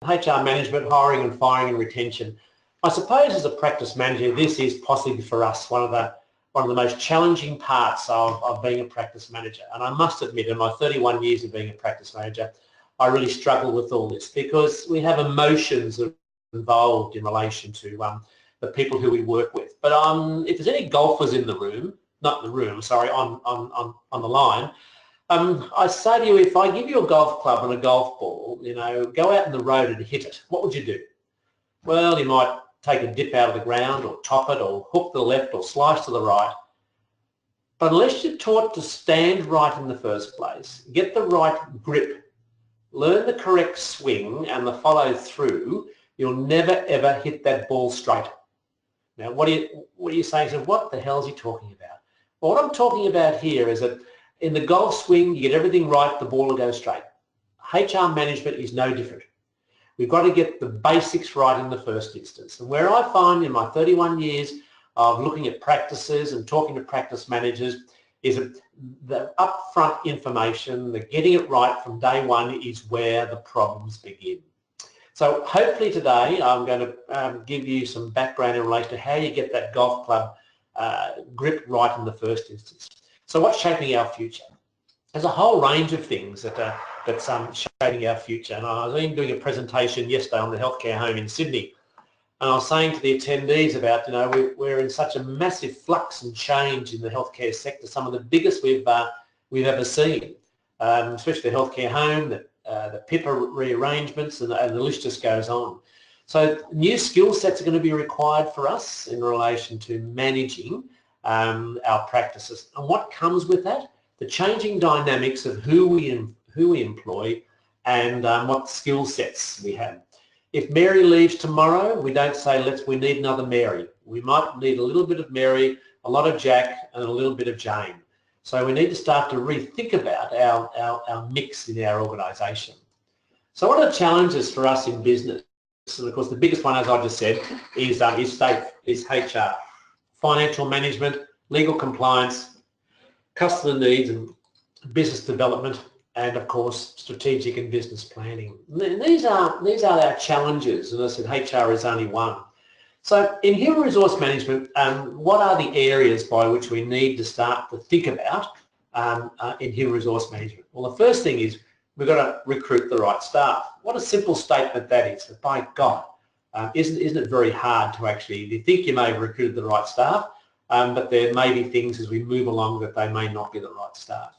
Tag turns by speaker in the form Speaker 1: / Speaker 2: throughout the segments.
Speaker 1: HR management, hiring and firing and retention. I suppose as a practice manager, this is possibly for us one of the most challenging parts of being a practice manager. And I must admit, in my 31 years of being a practice manager, I really struggle with all this because we have emotions involved in relation to the people who we work with. But if there's any golfers in the room, not in the room, sorry, on the line, I say to you, if I give you a golf club and a golf ball, go out in the road and hit it, what would you do? Well, you might take a dip out of the ground or top it or hook to the left or slice to the right. But unless you're taught to stand right in the first place, get the right grip, learn the correct swing and the follow through, you'll never ever hit that ball straight. Now, what are you saying? So what the hell is he talking about? Well, what I'm talking about here is that in the golf swing, you get everything right, the ball will go straight. HR management is no different. We've got to get the basics right in the first instance. And where I find in my 31 years of looking at practices and talking to practice managers is that the upfront information, the getting it right from day one is where the problems begin. So hopefully today I'm going to give you some background in relation to how you get that golf club grip right in the first instance. So what's shaping our future? There's a whole range of things that's shaping our future. And I was even doing a presentation yesterday on the healthcare home in Sydney. And I was saying to the attendees about, we're in such a massive flux and change in the healthcare sector, some of the biggest we've ever seen, especially the healthcare home, the PIPA rearrangements, and the list just goes on. So new skill sets are going to be required for us in relation to managing our practices. And what comes with that? The changing dynamics of who we employ and what skill sets we have. If Mary leaves tomorrow, we don't say, we need another Mary. We might need a little bit of Mary, a lot of Jack, and a little bit of Jane. So we need to start to rethink about our mix in our organisation. So what are the challenges for us in business? And of course, the biggest one, as I just said, is HR. Financial management, legal compliance, customer needs and business development, and of course strategic and business planning. And these are our challenges, and as I said, HR is only one. So in human resource management, what are the areas by which we need to start to think about in human resource management? Well, the first thing is we've got to recruit the right staff. What a simple statement that is. By God, isn't it very hard to actually, you think you may have recruited the right staff, but there may be things as we move along that they may not be the right staff.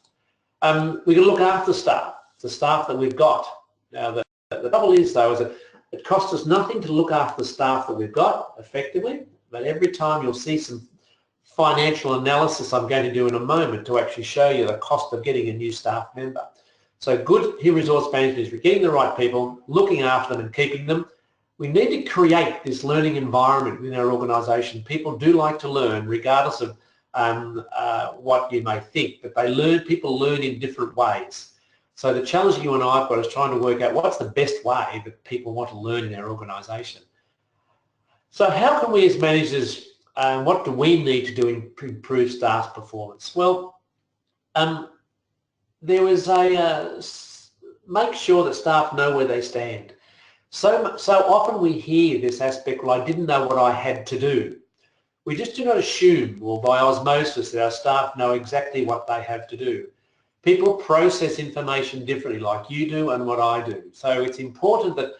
Speaker 1: We can look after the staff that we've got. Now, the trouble is, though, is that it costs us nothing to look after the staff that we've got effectively, but every time you'll see some financial analysis I'm going to do in a moment to actually show you the cost of getting a new staff member. So good human resource management is getting the right people, looking after them and keeping them. We need to create this learning environment within our organisation. People do like to learn, regardless of what you may think, but people learn in different ways. So the challenge you and I have got is trying to work out what's the best way that people want to learn in our organisation. So how can we as managers, what do we need to do to improve staff performance? Well, there was make sure that staff know where they stand. So often we hear this aspect, well, I didn't know what I had to do. We just do not assume, or by osmosis, that our staff know exactly what they have to do. People process information differently, like you do and what I do. So it's important that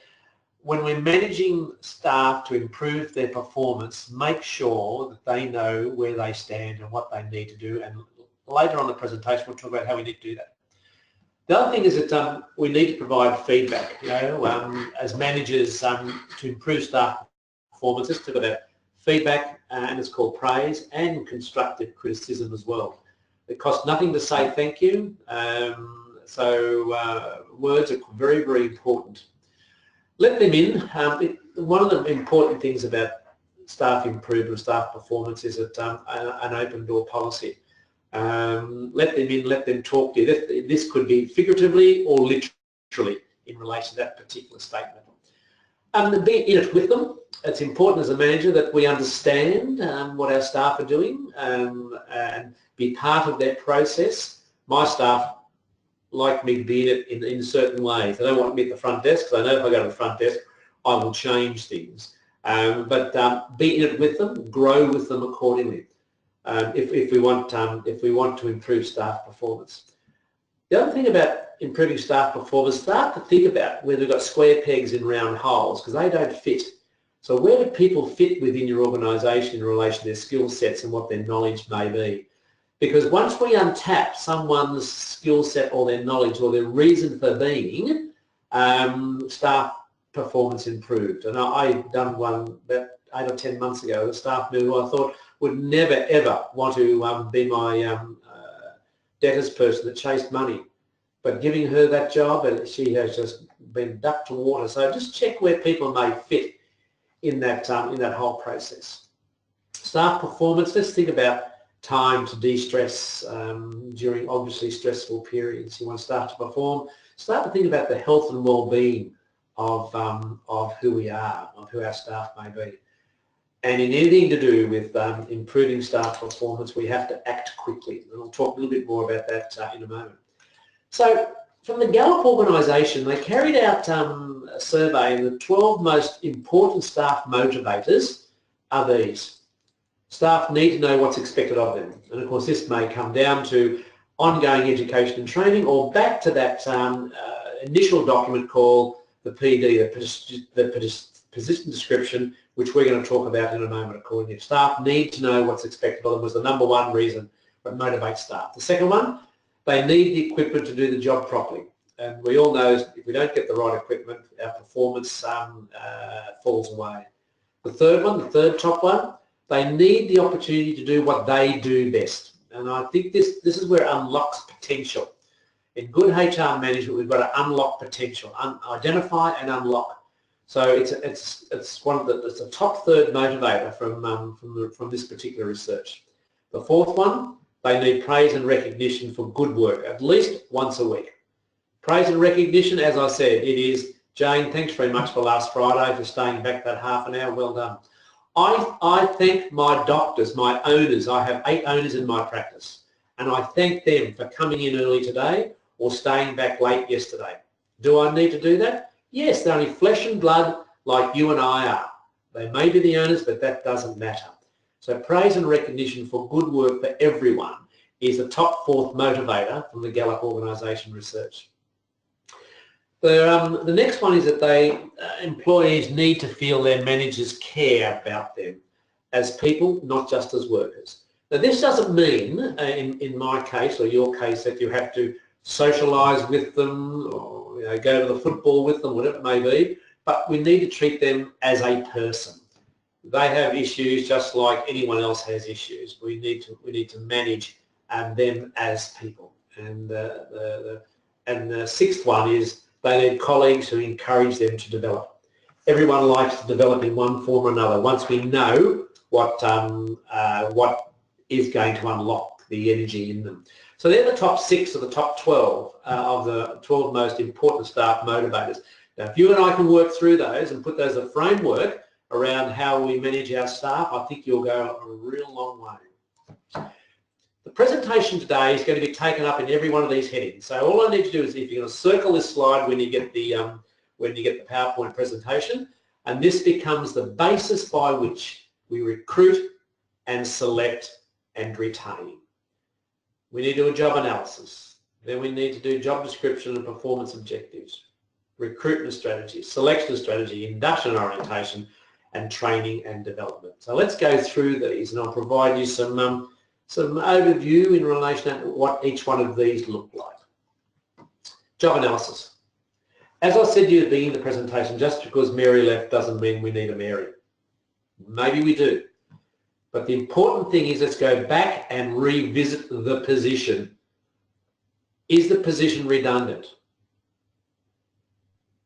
Speaker 1: when we're managing staff to improve their performance, make sure that they know where they stand and what they need to do. And later on in the presentation, we'll talk about how we need to do that. The other thing is that we need to provide feedback, as managers to improve staff performance. Let's talk about feedback, and it's called praise and constructive criticism as well. It costs nothing to say thank you, so words are very, very important. Let them in. One of the important things about staff improvement, staff performance is that an open door policy. Let them in, let them talk to you. This could be figuratively or literally in relation to that particular statement. Be in it with them. It's important as a manager that we understand what our staff are doing and be part of that process. My staff like me to be in certain ways. They don't want me at the front desk because I know if I go to the front desk, I will change things. But be in it with them, grow with them accordingly. If we want to improve staff performance. The other thing about improving staff performance, start to think about whether we've got square pegs in round holes, because they don't fit. So where do people fit within your organisation in relation to their skill sets and what their knowledge may be? Because once we untap someone's skill set or their knowledge or their reason for being, staff performance improved. And I've done one about 8 or 10 months ago with a staff member who I thought would never ever want to be my debtors person that chased money. But giving her that job, and she has just been ducked to water. So just check where people may fit in that whole process. Staff performance, let's think about time to de-stress during obviously stressful periods. You want staff to perform, start to think about the health and well-being of who we are, of who our staff may be. And in anything to do with improving staff performance, we have to act quickly. And I'll talk a little bit more about that in a moment. So from the Gallup organisation, they carried out a survey, and the 12 most important staff motivators are these. Staff need to know what's expected of them. And of course, this may come down to ongoing education and training, or back to that initial document called the PD, the position description, which we're going to talk about in a moment accordingly. Staff need to know what's expected of them was the number one reason that motivates staff. The second one, they need the equipment to do the job properly. And we all know if we don't get the right equipment, our performance falls away. The third one, the third top one, they need the opportunity to do what they do best. And I think this is where it unlocks potential. In good HR management, we've got to unlock potential, identify and unlock. So it's a top third motivator from this particular research. The fourth one, they need praise and recognition for good work, at least once a week. Praise and recognition, as I said, it is, Jane, thanks very much for last Friday for staying back that half an hour, well done. I thank my doctors, my owners. I have 8 owners in my practice, and I thank them for coming in early today or staying back late yesterday. Do I need to do that? Yes, they're only flesh and blood like you and I are. They may be the owners, but that doesn't matter. So praise and recognition for good work for everyone is the top 4th motivator from the Gallup organisation research. The next one is that employees need to feel their managers care about them as people, not just as workers. Now this doesn't mean, in my case or your case, that you have to socialise with them or go to the football with them, whatever it may be, but we need to treat them as a person. They have issues just like anyone else has issues. We need to manage them as people. And the 6th one is they need colleagues who encourage them to develop. Everyone likes to develop in one form or another once we know what is going to unlock the energy in them. So they're the top 6 of the top 12 of the 12 most important staff motivators. Now, if you and I can work through those and put those as a framework around how we manage our staff, I think you'll go a real long way. The presentation today is going to be taken up in every one of these headings. So all I need to do is, if you're going to circle this slide when you get the PowerPoint presentation, and this becomes the basis by which we recruit and select and retain. We need to do a job analysis. Then we need to do job description and performance objectives, recruitment strategy, selection strategy, induction orientation, and training and development. So let's go through these, and I'll provide you some overview in relation to what each one of these look like. Job analysis. As I said to you at the beginning of the presentation, just because Mary left doesn't mean we need a Mary. Maybe we do. But the important thing is, let's go back and revisit the position. Is the position redundant?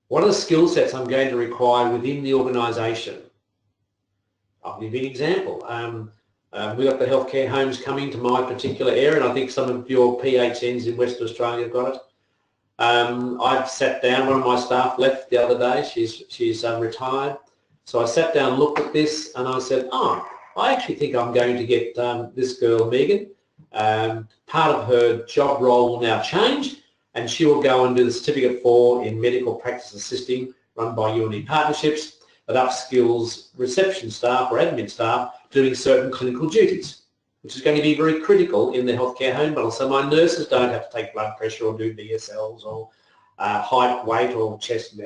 Speaker 1: What are the skill sets I'm going to require within the organisation? I'll give you an example. We've got the healthcare homes coming to my particular area, and I think some of your PHNs in Western Australia have got it. I've sat down, one of my staff left the other day, she's retired. So I sat down, looked at this, and I said, I actually think I'm going to get this girl, Megan. Part of her job role will now change, and she will go and do the Certificate 4 in Medical Practice Assisting, run by UNE Partnerships, that upskills reception staff or admin staff doing certain clinical duties, which is going to be very critical in the healthcare home model. So my nurses don't have to take blood pressure or do BSLs or height, weight or chest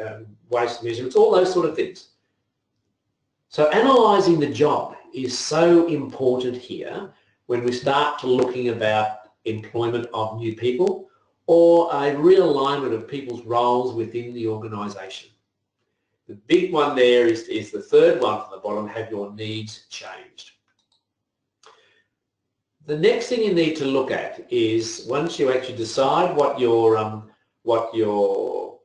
Speaker 1: waist measurements, all those sort of things. So analysing the job is so important here when we start to looking about employment of new people or a realignment of people's roles within the organisation. The big one there is the third one from the bottom, have your needs changed? The next thing you need to look at is once you actually decide what your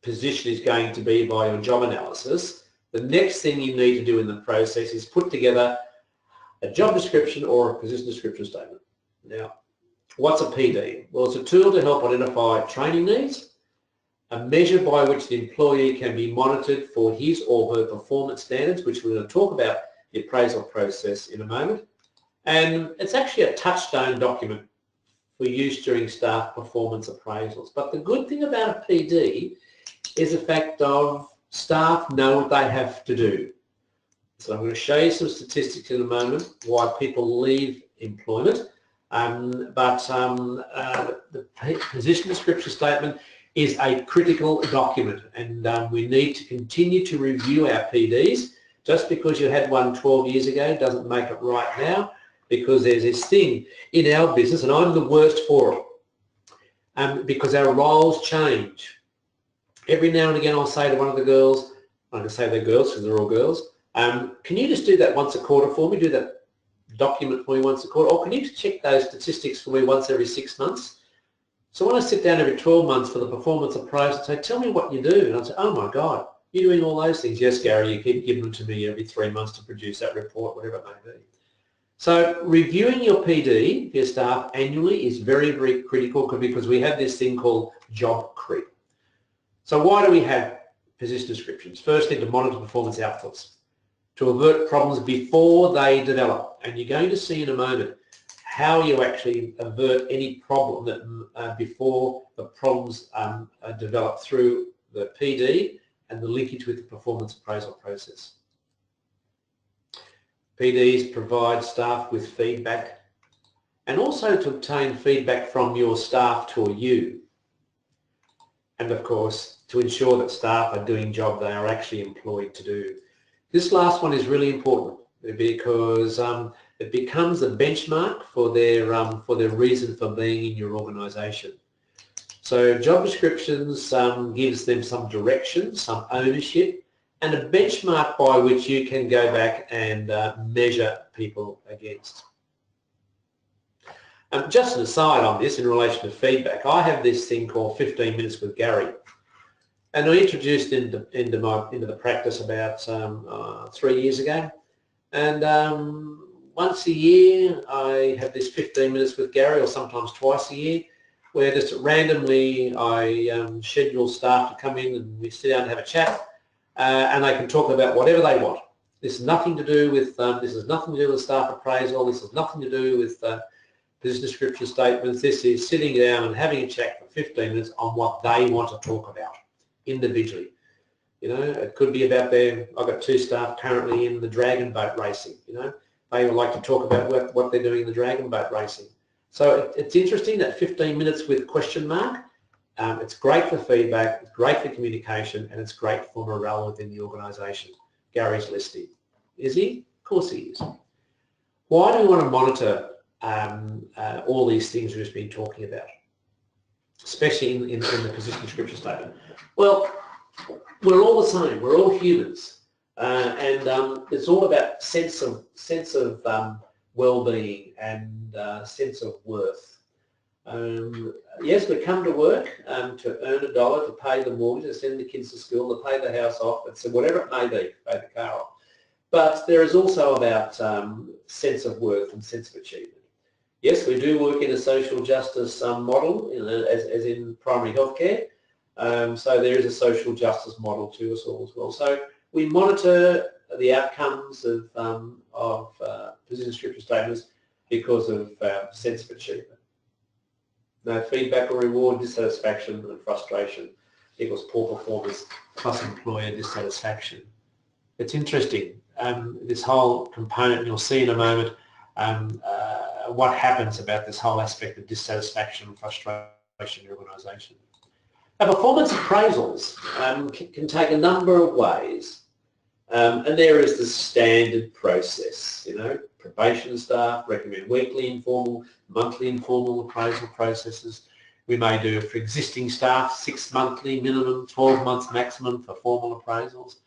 Speaker 1: position is going to be by your job analysis, the next thing you need to do in the process is put together a job description or a position description statement. Now, what's a PD? Well, it's a tool to help identify training needs, a measure by which the employee can be monitored for his or her performance standards, which we're going to talk about the appraisal process in a moment. And it's actually a touchstone document for use during staff performance appraisals. But the good thing about a PD is the fact of staff know what they have to do. So I'm going to show you some statistics in a moment why people leave employment. The position description statement is a critical document, and we need to continue to review our PDs. Just because you had one 12 years ago doesn't make it right now, because there's this thing in our business, and I'm the worst for it, because our roles change. Every now and again I'll say to one of the girls, I'm going to say they're girls because they're all girls, can you just do that once a quarter for me, do that document for me once a quarter, or can you check those statistics for me once every 6 months? So when I sit down every 12 months for the performance appraisal and say, tell me what you do, and I say, oh my God, you're doing all those things. Yes, Gary, you keep giving them to me every 3 months to produce that report, whatever it may be. So reviewing your PD for your staff annually is very, very critical, because we have this thing called job creep. So why do we have position descriptions? Firstly, to monitor performance outputs, to avert problems before they develop. And you're going to see in a moment how you actually avert any problem that before the problems develop through the PD and the linkage with the performance appraisal process. PDs provide staff with feedback, and also to obtain feedback from your staff to you. And of course, to ensure that staff are doing job they are actually employed to do. This last one is really important because it becomes a benchmark for their reason for being in your organisation. So job descriptions gives them some direction, some ownership, and a benchmark by which you can go back and measure people against. Just an aside on this in relation to feedback, I have this thing called 15 Minutes with Gary. And I introduced into the practice about 3 years ago. And once a year I have this 15 Minutes with Gary, or sometimes twice a year, where just randomly I schedule staff to come in and we sit down and have a chat, and they can talk about whatever they want. This has nothing to do with staff appraisal. This has nothing to do with business description statements. This is sitting down and having a chat for 15 minutes on what they want to talk about individually. You know, it could be about I've got 2 staff currently in the dragon boat racing. You know, they would like to talk about what they're doing in the dragon boat racing. So it's interesting, that 15 minutes with question mark. It's great for feedback, it's great for communication, and it's great for morale within the organisation. Gary's listening. Is he? Of course he is. Why do we want to monitor all these things we've just been talking about, especially in the position description statement? Well, we're all the same. We're all humans, and it's all about sense of well-being and sense of worth. Yes, we come to work to earn $1, to pay the mortgage, to send the kids to school, to pay the house off, and so whatever it may be, pay the car off. But there is also about sense of worth and sense of achievement. Yes, we do work in a social justice model, as in primary healthcare. So there is a social justice model to us all as well. So we monitor the outcomes of position description statements because of sense of achievement. No feedback or reward, dissatisfaction and frustration equals poor performance plus employer dissatisfaction. It's interesting, this whole component, and you'll see in a moment what happens about this whole aspect of dissatisfaction and frustration in your organisation. Now, performance appraisals can take a number of ways, and there is the standard process. You know, probation staff recommend weekly informal, monthly informal appraisal processes. We may do for existing staff 6 monthly minimum, 12 months maximum for formal appraisals,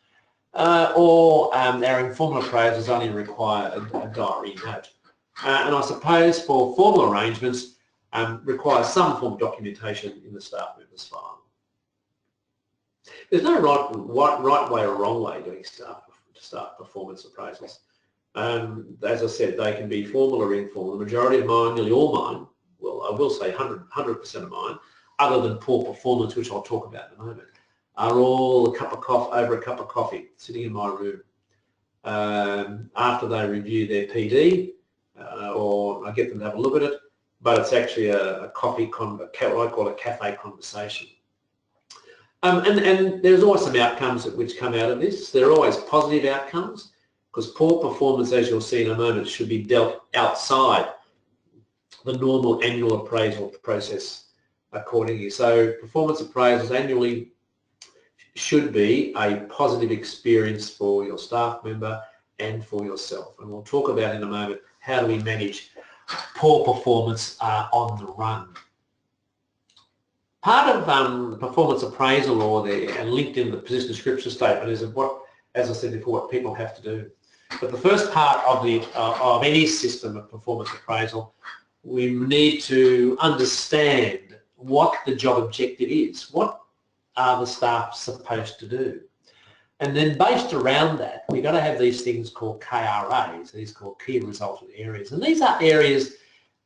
Speaker 1: or our informal appraisals only require a diary note. And I suppose for formal arrangements require some form of documentation in the staff member's file. There's no right way or wrong way doing staff performance appraisals. As I said, they can be formal or informal. The majority of mine, nearly all mine, well, I will say 100% of mine, other than poor performance, which I'll talk about in a moment, are all over a cup of coffee, sitting in my room. After they review their PD, or I get them to have a look at it, but it's actually a coffee, what I call a cafe conversation. And there's always some outcomes which come out of this. There are always positive outcomes, because poor performance, as you'll see in a moment, should be dealt outside the normal annual appraisal process accordingly. So performance appraisals annually should be a positive experience for your staff member and for yourself. And we'll talk about in a moment how do we manage poor performance on the run. Part of the performance appraisal or and linked in the position description statement is what, as I said before, what people have to do. But the first part of any system of performance appraisal, we need to understand what the job objective is. What are the staff supposed to do? And then based around that, we've got to have these things called KRAs, these called key resultant areas. And these are areas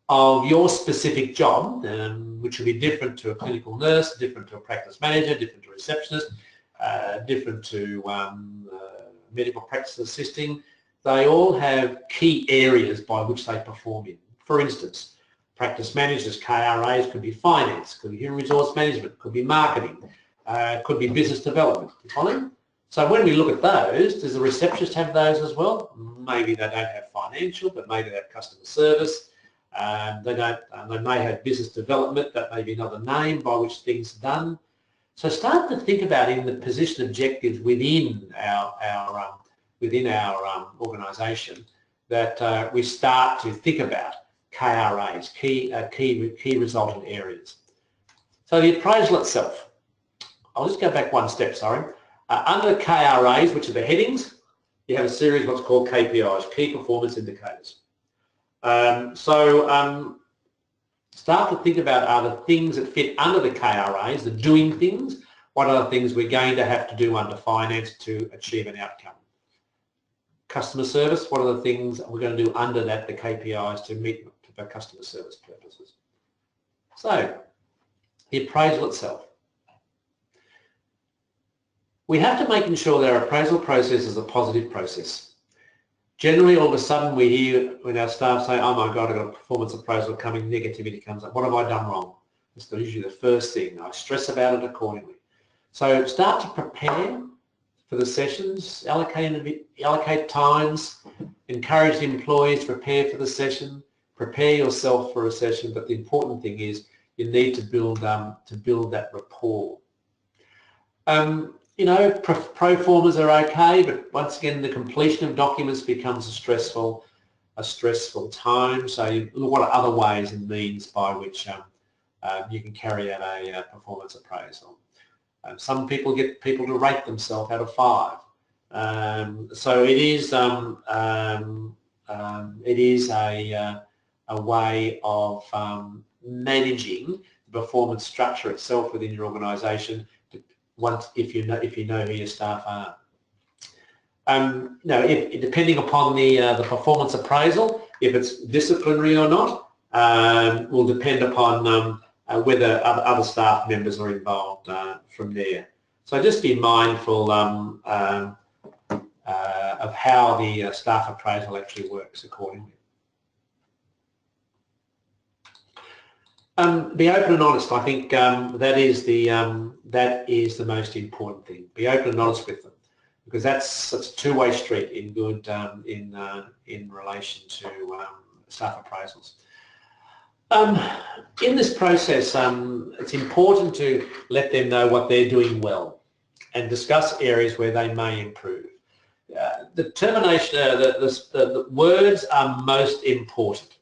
Speaker 1: of your specific job, which will be different to a clinical nurse, different to a practice manager, different to a receptionist, different to medical practice assisting. They all have key areas by which they perform in. For instance, practice managers' KRAs could be finance, could be human resource management, could be marketing, could be business development. You follow? So when we look at those, does the receptionist have those as well? Maybe they don't have financial, but maybe they have customer service. They may have business development. That may be another name by which things are done. So start to think about in the position objectives within our organisation that we start to think about KRAs, key resultant areas. So the appraisal itself, I'll just go back one step, sorry. Under the KRAs, which are the headings, you have a series of what's called KPIs, key performance indicators. Start to think about are the things that fit under the KRAs, the doing things, what are the things we're going to have to do under finance to achieve an outcome. Customer service, what are the things we're going to do under that, the KPIs, to meet for customer service purposes. So, the appraisal itself. We have to make sure that our appraisal process is a positive process. Generally, all of a sudden, we hear when our staff say, oh my God, I've got a performance appraisal coming, negativity comes up. What have I done wrong? It's usually the first thing. I stress about it accordingly. So start to prepare for the sessions, allocate times, encourage the employees to prepare for the session, prepare yourself for a session, but the important thing is you need to build that rapport. You know, pro formas are okay, but once again, the completion of documents becomes a stressful time. So you look at other ways and means by which you can carry out a performance appraisal. Some people get people to rate themselves out of 5. So it is a way of managing the performance structure itself within your organisation. If you know who your staff are. Depending upon the performance appraisal, if it's disciplinary or not, will depend upon whether other staff members are involved from there. So just be mindful of how the staff appraisal actually works accordingly. Be open and honest. I think that is the most important thing. Be open and honest with them, because that's a two-way street in good in relation to staff appraisals. In this process, it's important to let them know what they're doing well and discuss areas where they may improve. The termination, the words are most important.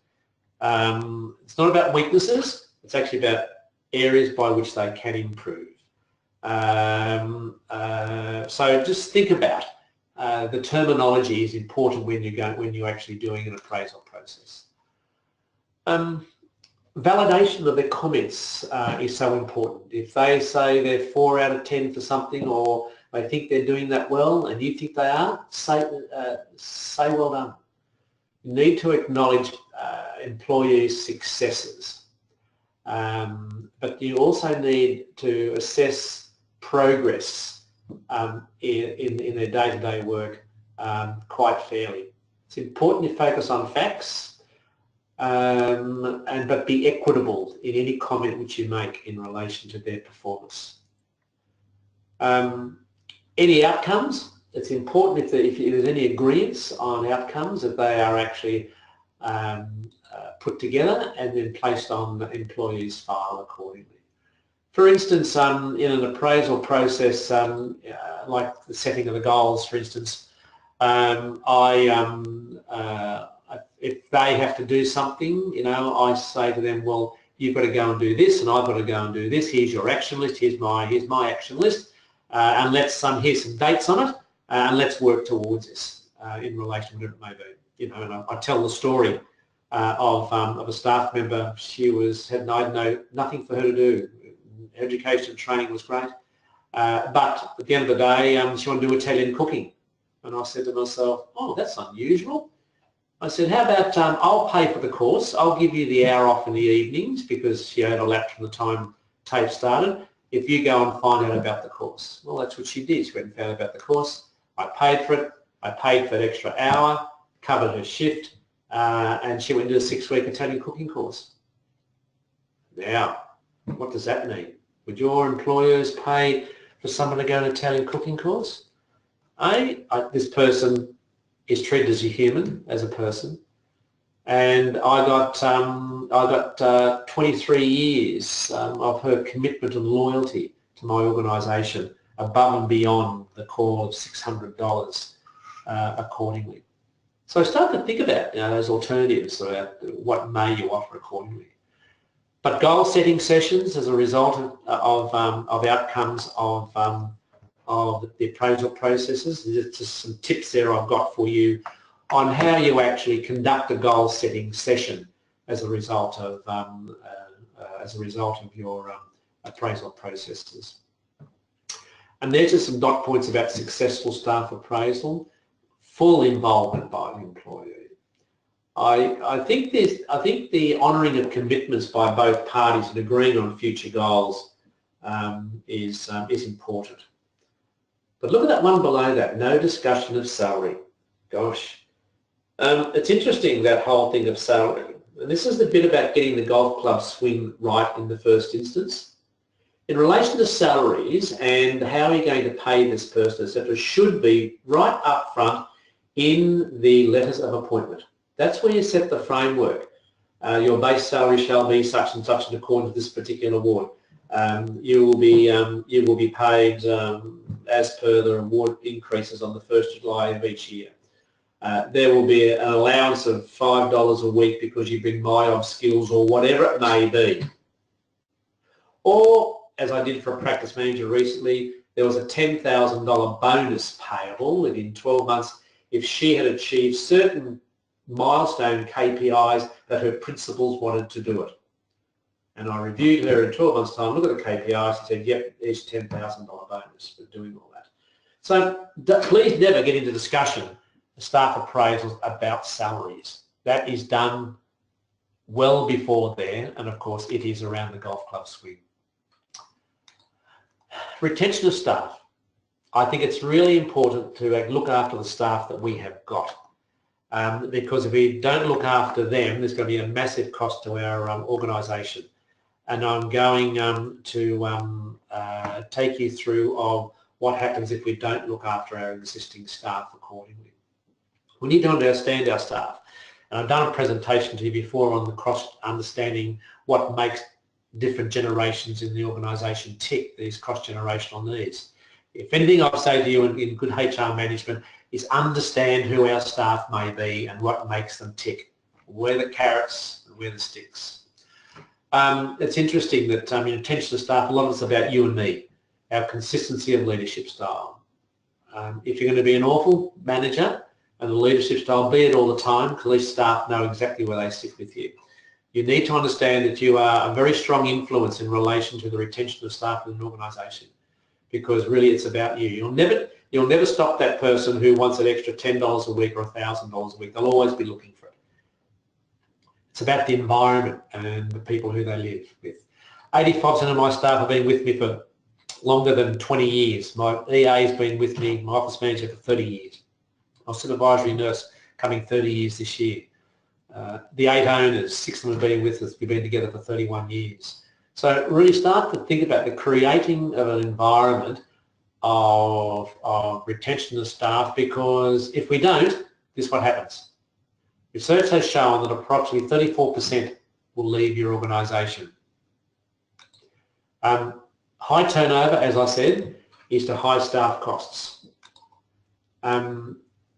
Speaker 1: It's not about weaknesses. It's actually about areas by which they can improve. So just think about the terminology is important when you're actually doing an appraisal process. Validation of their comments is so important. If they say they're 4 out of 10 for something, or they think they're doing that well and you think they are, say well done. You need to acknowledge employees' successes, but you also need to assess progress in their day-to-day work quite fairly. It's important you focus on facts, but be equitable in any comment which you make in relation to their performance. Any outcomes, it's important if there's any agreements on outcomes that they are actually put together and then placed on the employee's file accordingly. For instance, in an appraisal process, like the setting of the goals, for instance, if they have to do something, I say to them, well, you've got to go and do this, and I've got to go and do this. Here's your action list. Here's my action list, and here's some dates on it, and let's work towards this in relation to whatever it may be. And I tell the story of a staff member. She had nothing for her to do. Education and training was great, but at the end of the day, she wanted to do Italian cooking, and I said to myself, oh, that's unusual. I said, how about I'll pay for the course. I'll give you the hour off in the evenings, because she overlapped from the time tape started, if you go and find out about the course. Well, that's what she did. She went and found out about the course. I paid for it. I paid for that extra hour, covered her shift, and she went to a 6-week Italian cooking course. Now, what does that mean? Would your employers pay for someone to go to an Italian cooking course? This person is treated as a human, as a person, and I got 23 years of her commitment and loyalty to my organisation, above and beyond the call of $600 accordingly. So I started to think about those alternatives, about what may you offer accordingly. But goal setting sessions as a result of outcomes of the appraisal processes. There's just some tips there I've got for you on how you actually conduct a goal setting session as a result of your appraisal processes. And there's just some dot points about successful staff appraisal. Full involvement by the employee. I think the honouring of commitments by both parties and agreeing on future goals is important. But look at that one below that, no discussion of salary. Gosh, it's interesting, that whole thing of salary. And this is the bit about getting the golf club swing right in the first instance. In relation to salaries and how you're going to pay this person, etc., should be right up front in the letters of appointment. That's where you set the framework. Your base salary shall be such and such, and according to this particular award. You will be paid as per the award increases on the 1st of July of each year. There will be an allowance of $5 a week because you bring MyOb skills, or whatever it may be. Or, as I did for a practice manager recently, there was a $10,000 bonus payable within 12 months if she had achieved certain milestone KPIs that her principals wanted to do it. And I reviewed her in 12 months' time, looked at the KPIs and said, yep, there's $10,000 bonus for doing all that. So please never get into discussion staff appraisals about salaries. That is done well before there, and of course it is around the golf club swing. Retention of staff. I think it's really important to look after the staff that we have got, because if we don't look after them, there's going to be a massive cost to our organisation. and I'm going to take you through of what happens if we don't look after our existing staff accordingly. We need to understand our staff. And I've done a presentation to you before on the understanding what makes different generations in the organisation tick, these cross-generational needs. If anything I'll say to you in good HR management is understand who our staff may be and what makes them tick. Where the carrots and where the sticks. It's interesting that in attention to staff, a lot of it's about you and me, our consistency of leadership style. If you're going to be an awful manager and the leadership style, be it all the time, because at least staff know exactly where they sit with you. You need to understand that you are a very strong influence in relation to the retention of staff in an organisation, because really it's about you. You'll never stop that person who wants an extra $10 a week or $1,000 a week. They'll always be looking for it. It's about the environment and the people who they live with. 85% of my staff have been with me for longer than 20 years. My EA has been with me, my office manager, for 30 years. My supervisory nurse coming 30 years this year. The 8 owners, 6 of them have been with us. We've been together for 31 years. So really start to think about the creating of an environment of retention of staff, because if we don't, this is what happens. Research has shown that approximately 34% will leave your organisation. High turnover, as I said, is to high staff costs.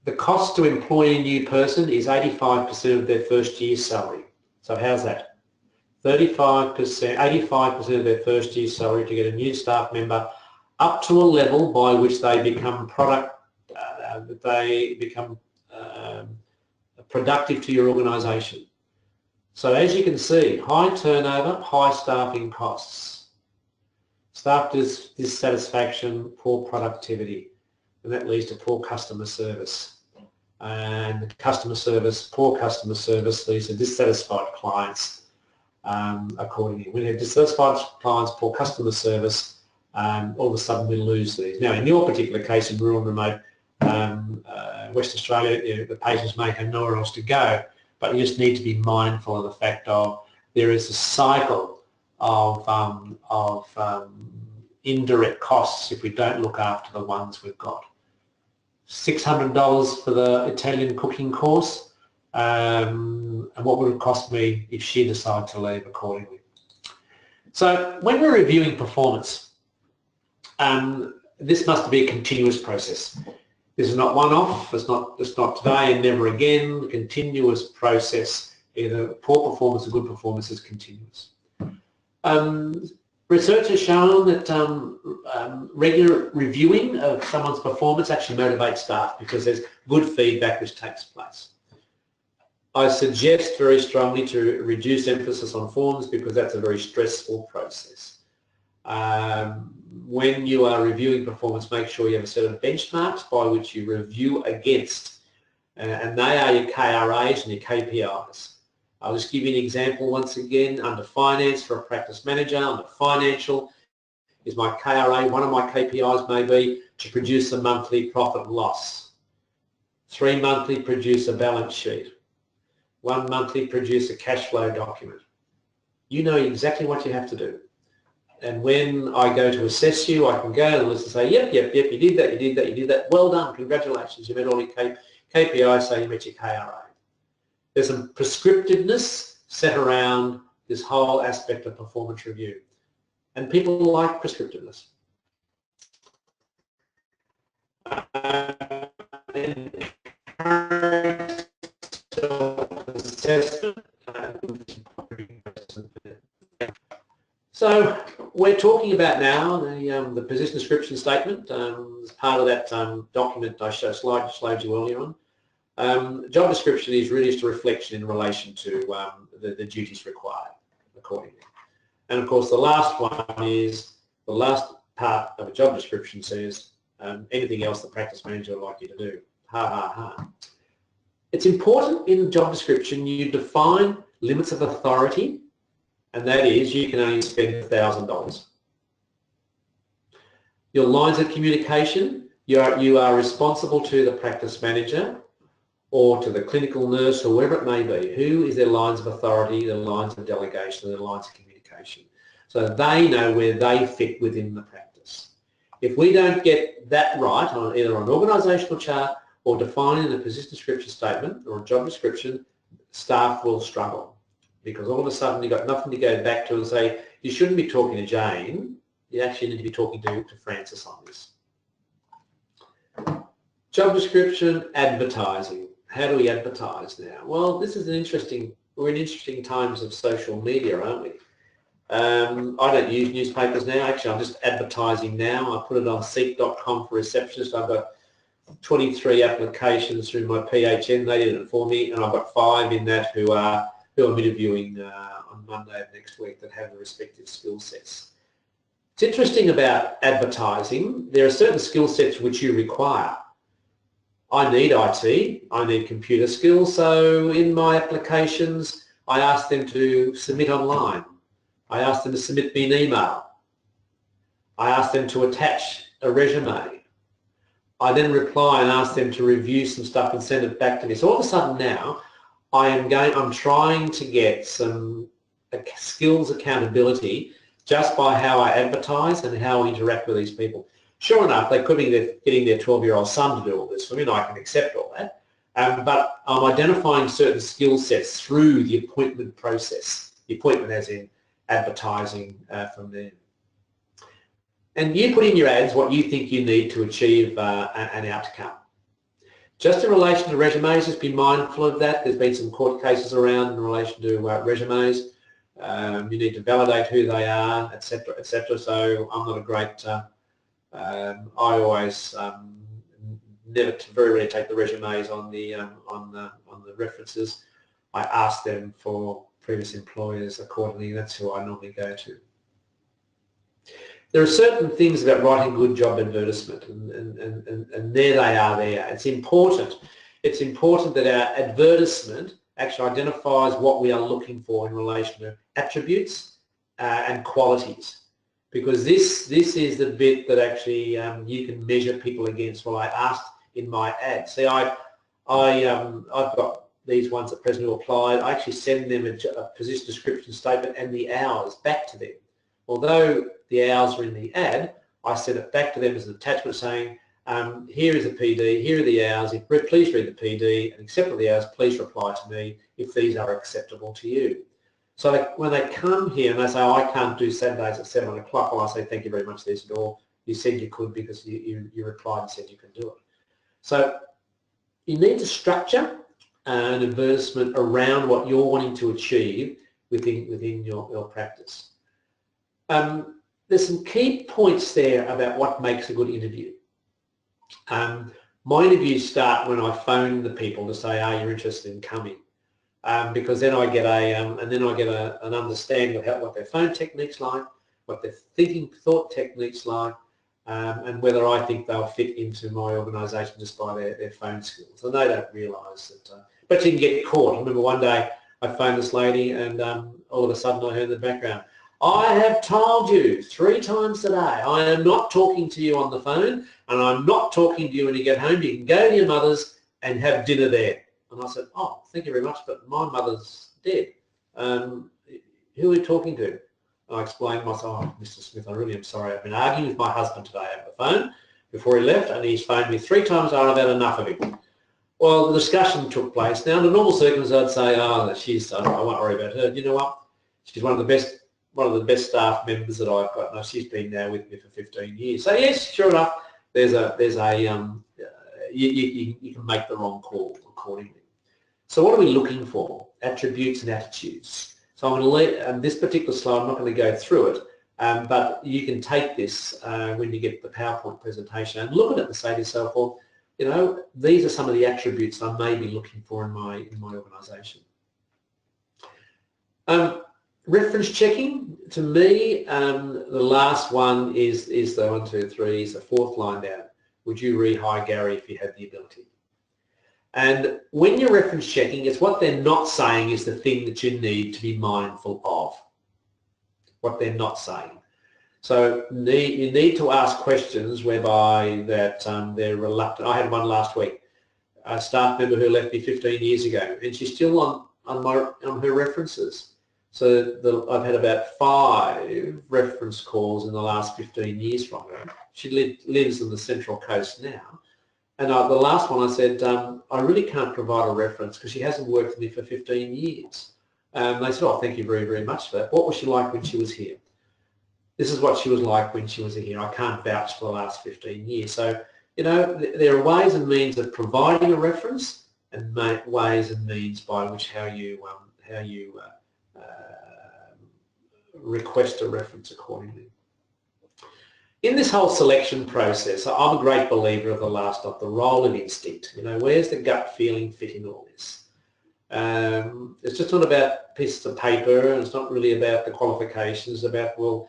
Speaker 1: The cost to employ a new person is 85% of their first year's salary. So how's that? 85% of their first year's salary to get a new staff member up to a level by which they become productive to your organisation. So as you can see, high turnover, high staffing costs. Staff dissatisfaction, poor productivity, and that leads to poor customer service. And poor customer service leads to dissatisfied clients accordingly. When you have dissatisfied clients, poor customer service, all of a sudden we lose these. Now in your particular case in rural and remote West Australia, the patients may have nowhere else to go, but you just need to be mindful of the fact of there is a cycle of indirect costs if we don't look after the ones we've got. $600 for the Italian cooking course, and what would it cost me if she decided to leave accordingly? So when we're reviewing performance, this must be a continuous process. This is not one-off, it's not today and never again. A continuous process, either poor performance or good performance, is continuous. Research has shown that regular reviewing of someone's performance actually motivates staff because there's good feedback which takes place. I suggest very strongly to reduce emphasis on forms because that's a very stressful process. When you are reviewing performance, make sure you have a set of benchmarks by which you review against, and they are your KRAs and your KPIs. I'll just give you an example once again. Under finance for a practice manager, under financial is my KRA. One of my KPIs may be to produce a monthly profit and loss. 3 monthly, produce a balance sheet. 1 monthly, produce a cash flow document. You know exactly what you have to do. And when I go to assess you, I can go and listen and say, yep, you did that, you did that, you did that. Well done, congratulations, you met all your KPIs, so you met your KRA. There's some prescriptiveness set around this whole aspect of performance review. And people like prescriptiveness. So we're talking about now the position description statement as part of that document I showed you earlier on. Job description is really just a reflection in relation to the duties required accordingly. And of course the last one is, the last part of a job description says anything else the practice manager would like you to do. Ha ha ha. It's important in the job description you define limits of authority, and that is you can only spend $1,000. Your lines of communication, you are responsible to the practice manager or to the clinical nurse or whoever it may be. Who is their lines of authority, their lines of delegation, their lines of communication. so they know where they fit within the practice. If we don't get that right, on either on an organisational chart or defining a position description statement or a job description, staff will struggle, because all of a sudden you've got nothing to go back to and say, you shouldn't be talking to Jane, you actually need to be talking to Francis on this. Job description, advertising. How do we advertise now? Well, this is we're in interesting times of social media, aren't we? I don't use newspapers now. Actually, I'm just advertising now. I put it on seek.com for receptionist. I've got 23 applications through my PHN. They did it for me, and I've got 5 in that who I'm interviewing on Monday of next week that have the respective skill sets. It's interesting about advertising. There are certain skill sets which you require. I need IT, I need computer skills, so in my applications I ask them to submit online. I ask them to submit me an email. I ask them to attach a resume. I then reply and ask them to review some stuff and send it back to me. So all of a sudden now I'm trying to get some skills accountability just by how I advertise and how I interact with these people. Sure enough, they could be getting their 12-year-old son to do all this for me, and I can accept all that. But I'm identifying certain skill sets through the appointment process. The appointment as in advertising from them. And you put in your ads what you think you need to achieve an outcome. Just in relation to resumes, just be mindful of that. There's been some court cases around in relation to resumes. You need to validate who they are, etc., etc. So I'm not a great. I always very rarely take the resumes on the references. I ask them for previous employers accordingly. That's who I normally go to. There are certain things about writing good job advertisement, and there they are there. It's important. It's important that our advertisement actually identifies what we are looking for in relation to attributes and qualities, because this is the bit that actually you can measure people against. Well, I asked in my ad. See, I've got these ones at present who applied. I actually send them a position description statement and the hours back to them. Although the hours are in the ad, I send it back to them as an attachment saying, here is a PD, here are the hours, please read the PD and accept all the hours, please reply to me if these are acceptable to you. So when they come here and they say, oh, I can't do Saturdays at 7 o'clock, well, I say, thank you very much, there's the door. You said you could because you replied and said you can do it. So you need to structure an advertisement around what you're wanting to achieve within your practice. There's some key points there about what makes a good interview. My interviews start when I phone the people to say, are you interested in coming? Because then I get an understanding of what their phone technique's like, what their thought technique's like, and whether I think they'll fit into my organisation just by their phone skills. And they don't realise that. But you can get caught. I remember one day I phoned this lady and all of a sudden I heard in the background, I have told you 3 times today, I am not talking to you on the phone and I'm not talking to you when you get home. You can go to your mother's and have dinner there. And I said, oh, thank you very much, but my mother's dead. Who are you talking to? And I explained myself, oh, Mr. Smith, I really am sorry. I've been arguing with my husband today over the phone before he left, and he's phoned me 3 times. I've had enough of him. Well, the discussion took place. Now, under normal circumstances, I'd say, oh, I won't worry about her. You know what? She's one of the best staff members that I've got. No, she's been there with me for 15 years. So yes, sure enough, you can make the wrong call accordingly. So what are we looking for? Attributes and attitudes. So I'm going to leave this particular slide. I'm not going to go through it, but you can take this when you get the PowerPoint presentation and look at it and say to yourself, well, you know, these are some of the attributes I may be looking for in my organisation. Reference checking, to me, the last one is the 1, 2, 3, is the 4th line down. Would you rehire Gary if you had the ability? And when you're reference checking, it's what they're not saying is the thing that you need to be mindful of. What they're not saying. So you need to ask questions whereby that they're reluctant. I had one last week, a staff member who left me 15 years ago, and she's still on her references. So I've had about 5 reference calls in the last 15 years from her. She lives on the Central Coast now. And the last one I said, I really can't provide a reference because she hasn't worked with me for 15 years. They said, oh, thank you very, very much for that. What was she like when she was here? This is what she was like when she was here. I can't vouch for the last 15 years. So, you know, there are ways and means of providing a reference and ways and means by which how you request a reference accordingly. In this whole selection process, I'm a great believer of the role of instinct. You know, where's the gut feeling fit in all this? It's just not about pieces of paper, and it's not really about the qualifications. It's about, well,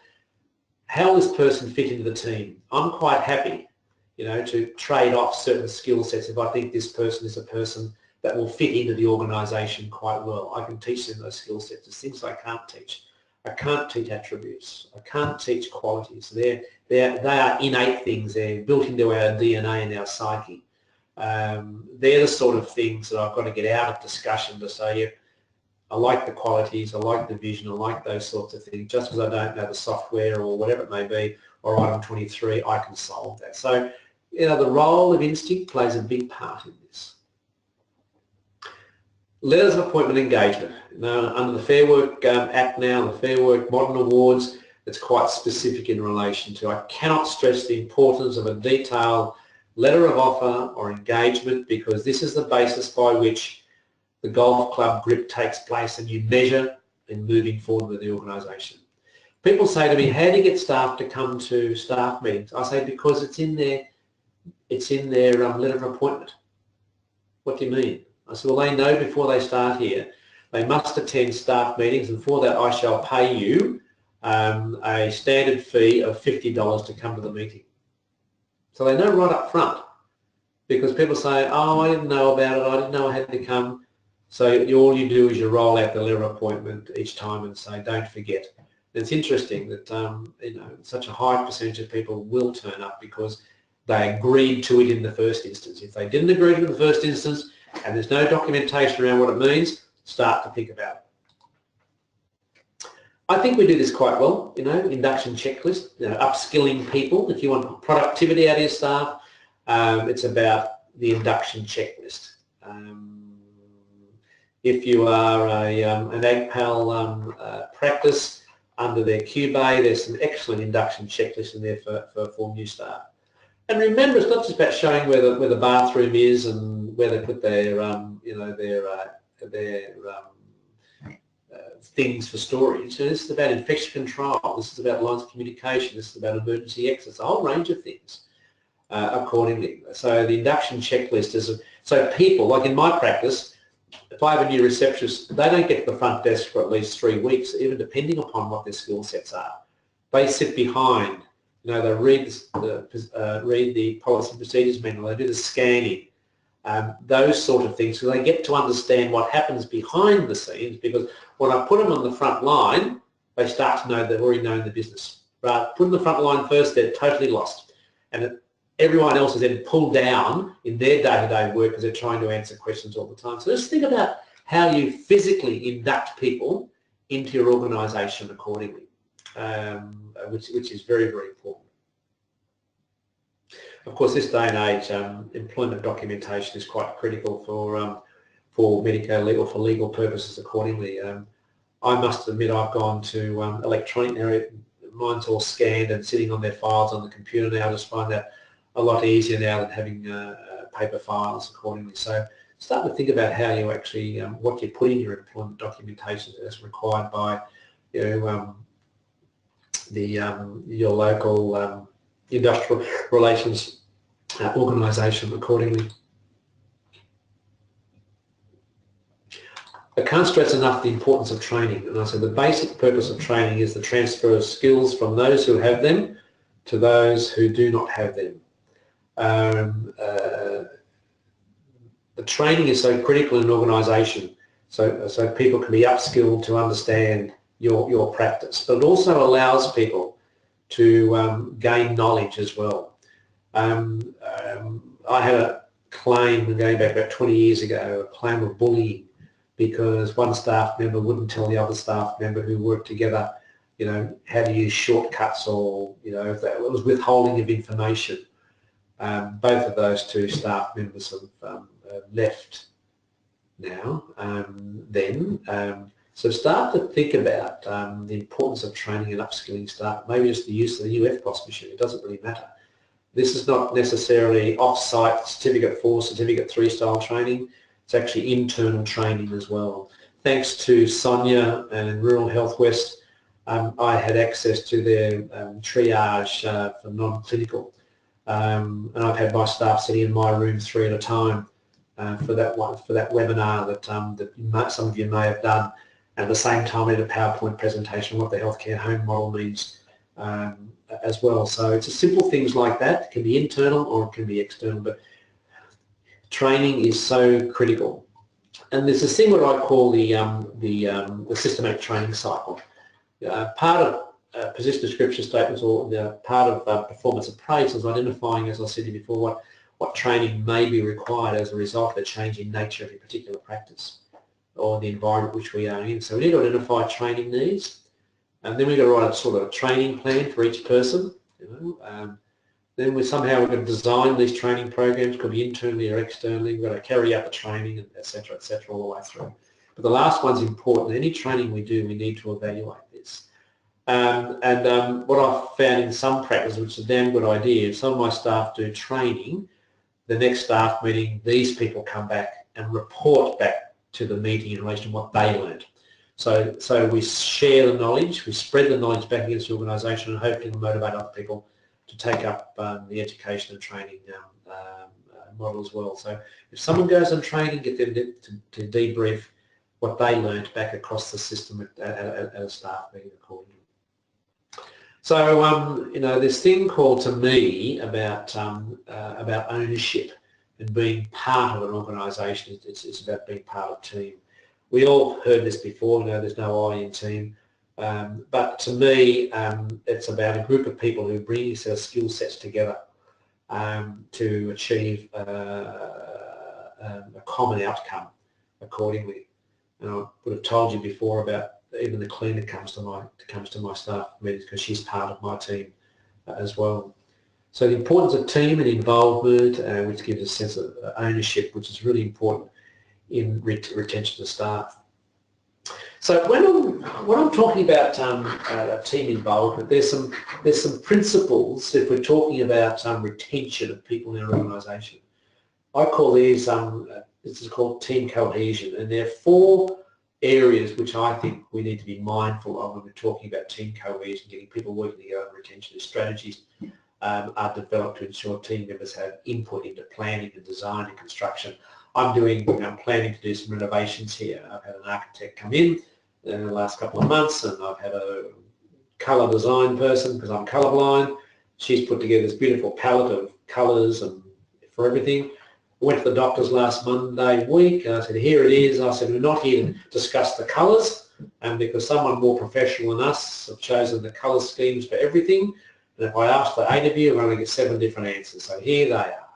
Speaker 1: how will this person fit into the team? I'm quite happy, you know, to trade off certain skill sets if I think this person is a person that will fit into the organisation quite well. I can teach them those skill sets. There's things I can't teach. I can't teach attributes. I can't teach qualities. They are innate things. They're built into our DNA and our psyche. They're the sort of things that I've got to get out of discussion to say, yeah, I like the qualities, I like the vision, I like those sorts of things. Just because I don't know the software or whatever it may be, or item 23, I can solve that. So, you know, the role of instinct plays a big part in this. Letters of appointment engagement. Now, under the Fair Work Act now, the Fair Work Modern Awards, it's quite specific in relation to, I cannot stress the importance of a detailed letter of offer or engagement, because this is the basis by which the golf club grip takes place and you measure in moving forward with the organisation. People say to me, how do you get staff to come to staff meetings? I say, because it's in their letter of appointment. What do you mean? I said, well, they know before they start here, they must attend staff meetings, and for that I shall pay you a standard fee of $50 to come to the meeting. So they know right up front, because people say, oh, I didn't know about it, I didn't know I had to come. So all you do is you roll out the letter of appointment each time and say, don't forget. And it's interesting that you know, such a high percentage of people will turn up because they agreed to it in the first instance. If they didn't agree to it in the first instance and there's no documentation around what it means, start to think about it. I think we do this quite well, you know, induction checklist, you know, upskilling people. If you want productivity out of your staff, it's about the induction checklist. If you are an AgPal practice under their QBay, there's some excellent induction checklists in there for new staff. And remember, it's not just about showing where the bathroom is and where they put their you know, their things for storage. So this is about infection control. This is about lines of communication. This is about emergency exits. A whole range of things accordingly. So the induction checklist is so people, like in my practice, if I have a new receptionist, they don't get to the front desk for at least 3 weeks, even depending upon what their skill sets are. They sit behind. You know, they read the policy procedures manual. They do the scanning. Those sort of things, so they get to understand what happens behind the scenes, because when I put them on the front line, they start to know they've already known the business. Right? Put them on the front line first, they're totally lost. And everyone else is then pulled down in their day-to-day work because they're trying to answer questions all the time. So just think about how you physically induct people into your organisation accordingly, which is very, very important. Of course, this day and age, employment documentation is quite critical for medico-legal, for legal purposes accordingly. I must admit I've gone to electronic now. Mine's all scanned and sitting on their files on the computer now. I just find that a lot easier now than having paper files accordingly. So start to think about how you actually, what you put in your employment documentation as required by, you know, your local industrial relations organisation accordingly. I can't stress enough the importance of training, and I said the basic purpose of training is the transfer of skills from those who have them to those who do not have them. The training is so critical in an organisation, so people can be upskilled to understand your practice, but it also allows people to gain knowledge as well. I had a claim going back about 20 years ago, a claim of bullying because one staff member wouldn't tell the other staff member who worked together, you know, how to use shortcuts, or, you know, if that was withholding of information. Both of those two staff members have left now. So start to think about the importance of training and upskilling staff. Maybe it's the use of the UFPOS machine. It doesn't really matter. This is not necessarily off-site Certificate 4, Certificate 3 style training. It's actually internal training as well. Thanks to Sonia and Rural Health West, I had access to their triage for non-clinical. And I've had my staff sitting in my room 3 at a time for that webinar that some of you may have done. And at the same time, I did a PowerPoint presentation on what the healthcare home model means as well. So it's simple things like that. It can be internal or it can be external, but training is so critical. And there's this thing what I call the systematic training cycle. Part of position description statements, or part of performance appraisals, identifying, as I said to you before, what training may be required as a result of a change in nature of a particular practice or the environment which we are in. So we need to identify training needs, and then we've got to write a sort of a training plan for each person. Then we're going to design these training programs, could be internally or externally. We've got to carry out the training, etc., all the way through. But the last one's important. Any training we do, we need to evaluate this. What I've found in some practice, which is a damn good idea, if some of my staff do training, the next staff meeting, these people come back and report back to the meeting in relation to what they learned. So we share the knowledge, we spread the knowledge back against the organisation, and hopefully motivate other people to take up the education and training model as well. So if someone goes on training, get them to debrief what they learned back across the system at a staff meeting accordingly. So you know, this thing called to me about ownership and being part of an organisation. It's about being part of a team. We all heard this before. You know, there's no I in team. But to me, it's about a group of people who bring their skill sets together to achieve a common outcome accordingly. And I would have told you before about even the cleaner comes to my staff meetings because she's part of my team as well. So the importance of team and involvement, which gives a sense of ownership, which is really important in retention of staff. So when I'm talking about team involvement, there's some principles if we're talking about retention of people in our organisation. I call these this is called team cohesion, and there are 4 areas which I think we need to be mindful of when we're talking about team cohesion, getting people working together and retention. Strategies are developed to ensure team members have input into planning and design and construction. I'm planning to do some renovations here. I've had an architect come in the last couple of months, and I've had a colour design person, because I'm colourblind. She's put together this beautiful palette of colours and for everything. I went to the doctors last Monday week, and I said, here it is. I said, we're not here to discuss the colours, and because someone more professional than us have chosen the colour schemes for everything, and if I ask for 8 of you, I'm going to get 7 different answers. So here they are.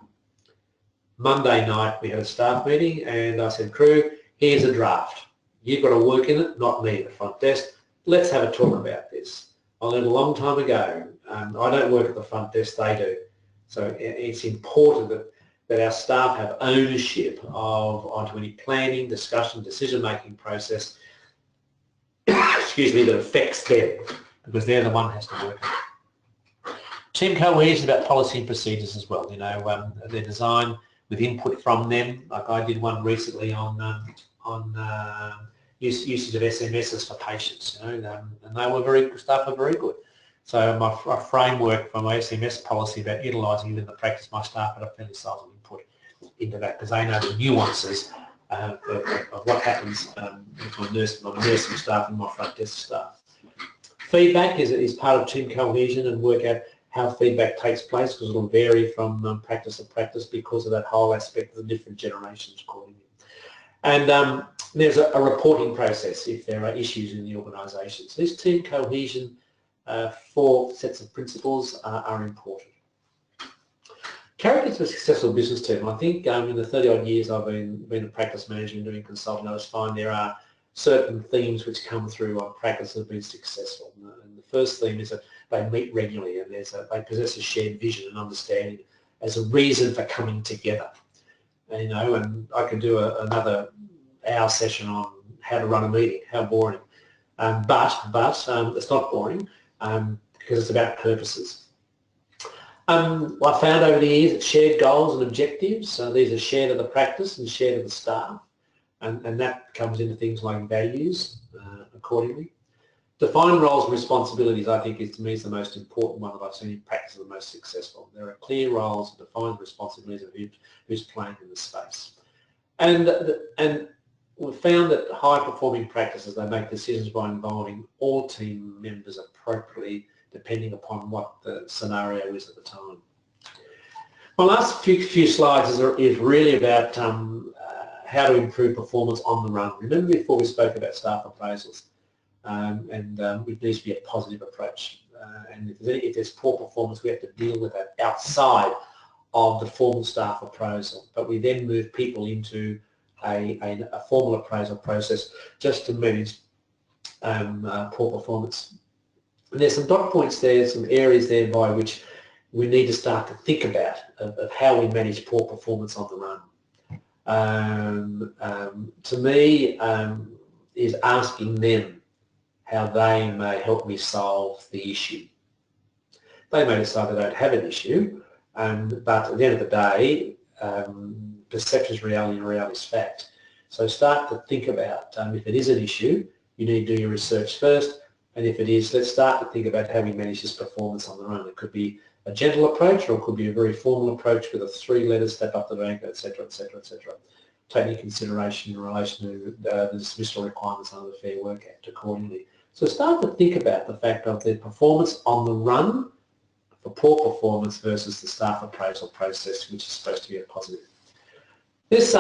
Speaker 1: Monday night we had a staff meeting, and I said, crew, here's a draft. You've got to work in it, not me at the front desk. Let's have a talk about this. I learned a long time ago. I don't work at the front desk, they do. So it's important that our staff have ownership onto any planning, discussion, decision-making process, excuse me, that affects them, because they're the one who has to work it. Team cohesion is about policy and procedures as well. You know, they're designed with input from them. Like I did one recently on usage of SMSs for patients. You know, and they were staff are very good. So my framework for my SMS policy about utilising it in the practice, my staff had a fairly sizable input into that, because they know the nuances of what happens with my nursing staff and my front desk staff. Feedback is part of team cohesion, and work out how feedback takes place, because it will vary from practice to practice because of that whole aspect of the different generations accordingly. And there's a reporting process if there are issues in the organisation. So this team cohesion, 4 sets of principles are important. Characters of a successful business team. I think in the 30 odd years I've been a practice manager and doing consulting, I just find there are certain themes which come through on practice that have been successful. And the first theme is that they meet regularly and they possess a shared vision and understanding as a reason for coming together. And, and I could do another hour session on how to run a meeting, how boring. But it's not boring because it's about purposes. I found over the years that shared goals and objectives, so these are shared of the practice and shared of the staff, and that comes into things like values accordingly. Define roles and responsibilities, I think, to me is the most important one that I've seen in practice, the most successful. There are clear roles and defined responsibilities of who's playing in the space. And we've found that high-performing practices, they make decisions by involving all team members appropriately, depending upon what the scenario is at the time. My last few slides is really about how to improve performance on the run. Remember before we spoke about staff appraisals, it needs to be a positive approach. And if there's poor performance, we have to deal with that outside of the formal staff appraisal. But we then move people into a formal appraisal process just to manage poor performance. And there's some dot points there, some areas there by which we need to start to think about of how we manage poor performance on the run. To me, is asking them how they may help me solve the issue. They may decide they don't have an issue, but at the end of the day, perception is reality and reality is fact. So start to think about if it is an issue, you need to do your research first. And if it is, let's start to think about how we manage this performance on the run. It could be a gentle approach, or it could be a very formal approach with a 3-letter step up the rank, etc., etc., etc. Take into consideration in relation to the dismissal requirements under the Fair Work Act accordingly. So start to think about the fact of their performance on the run for poor performance versus the staff appraisal process, which is supposed to be a positive. This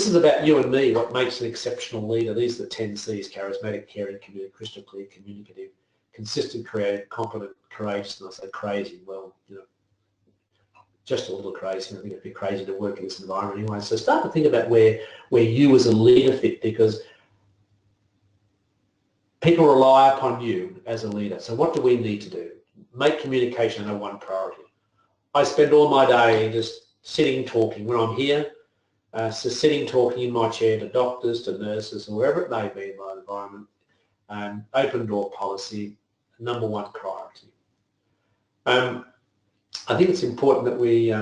Speaker 1: is about you and me, what makes an exceptional leader. These are the 10 C's: charismatic, caring, committed, crystal clear, communicative, consistent, creative, competent, courageous. And I say crazy, well, just a little crazy. I think it'd be crazy to work in this environment anyway. So start to think about where you as a leader fit, because people rely upon you as a leader. So what do we need to do? Make communication a one priority. I spend all my day just sitting, talking. When I'm here, so sitting, talking in my chair to doctors, to nurses, and wherever it may be in my environment, open door policy, #1 priority. I think it's important that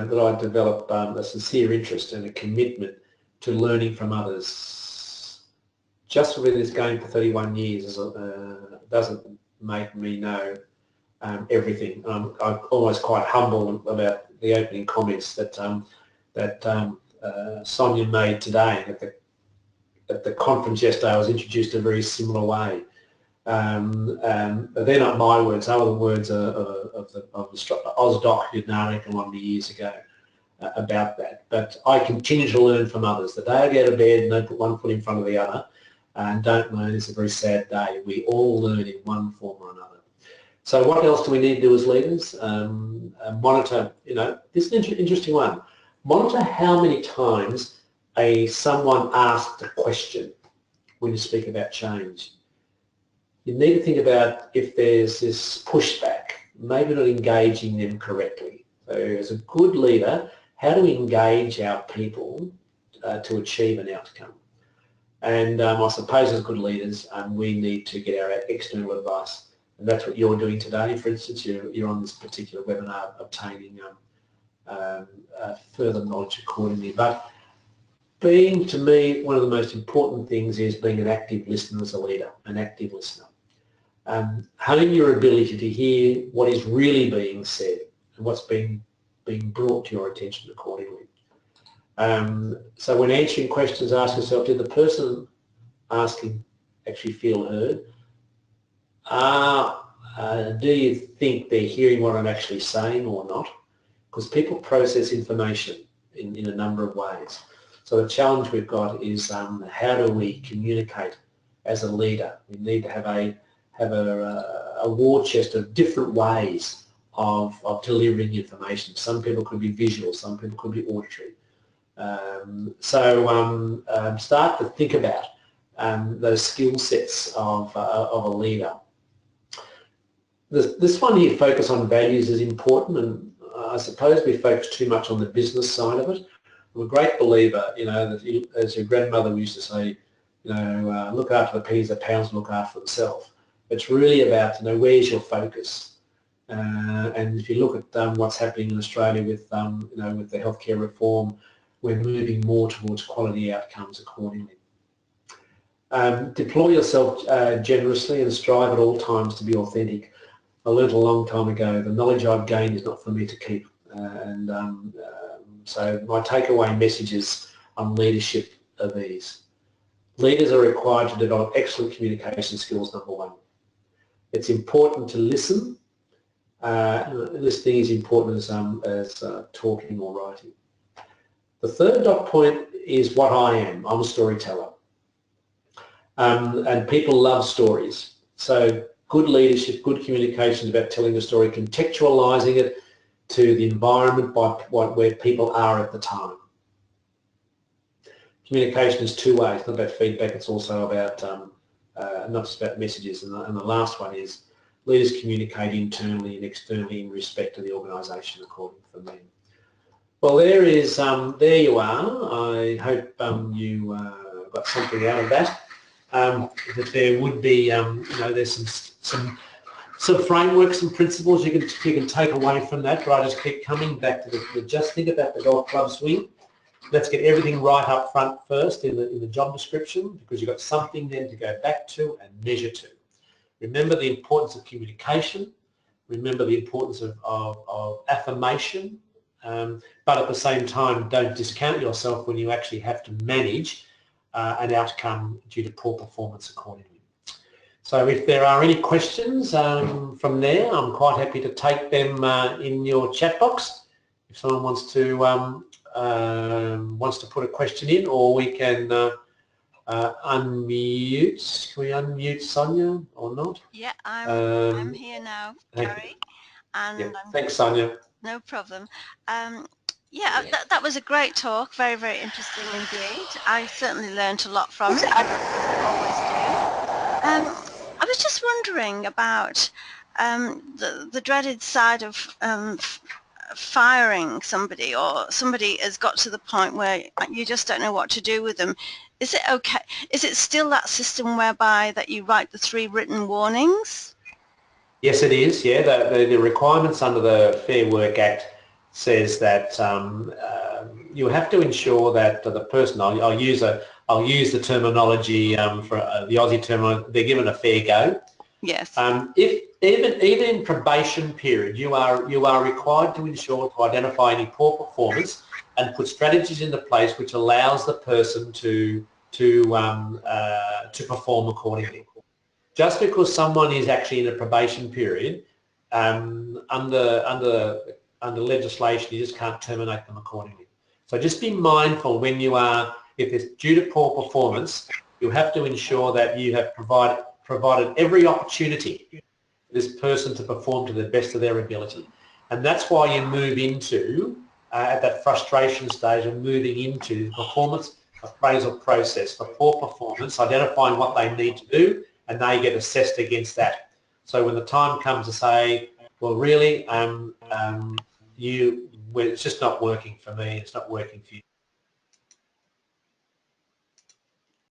Speaker 1: that I develop a sincere interest and a commitment to learning from others. Just with this game for 31 years doesn't make me know everything. I'm almost quite humble about the opening comments that Sonia made today. At the conference yesterday, I was introduced a very similar way. They're not my words, they were the words of the Ausdoc who did an article on me years ago about that. But I continue to learn from others. The day I go to bed and they put one foot in front of the other and don't learn, is a very sad day. We all learn in one form or another. So what else do we need to do as leaders? Monitor, this is an interesting one. Monitor how many times someone asked a question when you speak about change. You need to think about if there's this pushback, maybe not engaging them correctly. So as a good leader, how do we engage our people to achieve an outcome? And I suppose as good leaders, we need to get our external advice. And that's what you're doing today. For instance, you're on this particular webinar obtaining further knowledge accordingly. But being, to me, one of the most important things is being an active listener as a leader, an active listener. Hone your ability to hear what is really being said and what's being brought to your attention accordingly. So when answering questions, ask yourself, did the person asking actually feel heard? Do you think they're hearing what I'm actually saying or not? Because people process information in a number of ways. So the challenge we've got is how do we communicate as a leader? We need to have a war chest of different ways of delivering information. Some people could be visual, some people could be auditory. Start to think about those skill sets of a leader. This one here, focus on values, is important, and I suppose we focus too much on the business side of it. I'm a great believer, that as your grandmother used to say, look after the pennies, the pounds look after themselves. It's really about, where's your focus? And if you look at what's happening in Australia with, with the healthcare reform, we're moving more towards quality outcomes accordingly. Deploy yourself generously and strive at all times to be authentic. I learned a long time ago, the knowledge I've gained is not for me to keep. So my takeaway messages on leadership are these. Leaders are required to develop excellent communication skills, number one. It's important to listen. Listening is important as talking or writing. The third dot point is what I am. I'm a storyteller. And people love stories. So good leadership, good communication is about telling the story, contextualising it to the environment where people are at the time. Communication is two ways. It's not about feedback, it's also about, not just about messages. And the last one is leaders communicate internally and externally in respect to the organisation, according to me. Well, there you are. I hope you got something out of that. That there would be, there's some frameworks and principles you can take away from that. But I just keep coming back to just think about the golf club swing. Let's get everything right up front first in the job description, because you've got something then to go back to and measure to. Remember the importance of communication. Remember the importance of affirmation. But at the same time, don't discount yourself when you actually have to manage an outcome due to poor performance accordingly. So if there are any questions from there, I'm quite happy to take them in your chat box. If someone wants to put a question in, or we can unmute. Can we unmute Sonia or not?
Speaker 2: Yeah, I'm here now, Gary. And
Speaker 1: yeah, thanks, Sonia.
Speaker 2: No problem. Yeah, that was a great talk. Very, very interesting indeed. I certainly learned a lot from it. I always do. I was just wondering about the dreaded side of firing somebody, or somebody has got to the point where you just don't know what to do with them. Is it okay? Is it still that system whereby that you write the 3 written warnings?
Speaker 1: Yes, it is. Yeah, the requirements under the Fair Work Act says that you have to ensure that the person, I'll use the terminology for the Aussie term, they're given a fair go.
Speaker 2: Yes.
Speaker 1: If even in probation period, you are required to ensure to identify any poor performance and put strategies into place which allows the person to perform accordingly. Just because someone is actually in a probation period, under legislation, you just can't terminate them accordingly. So just be mindful when you are, if it's due to poor performance, you have to ensure that you have provided every opportunity for this person to perform to the best of their ability. And that's why you move into, at that frustration stage, of moving into the performance appraisal process for poor performance, identifying what they need to do, and they get assessed against that. So when the time comes to say, well, really, it's just not working for me, it's not working for you,